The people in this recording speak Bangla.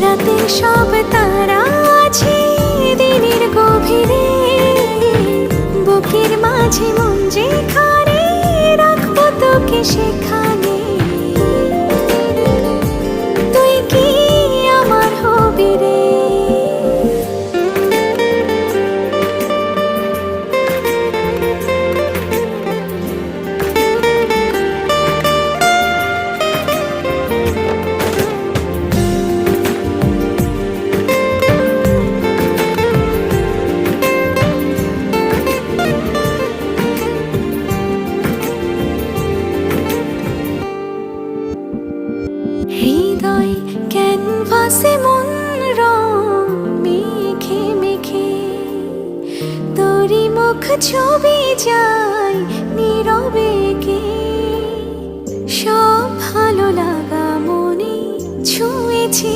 রাতের সব তারা আছে দিনের গভীরে, বুকের মাঝে মন যেখানে রাখবো তোকে সেখানে। তুই কি আমার হবি রে? হৃদয় ক্যানভাসে মন রং মেখে মেখে, তোরই মুখ ছবি যায় নীরবে কে। সব ভালো লাগা মনে ছুঁয়েছি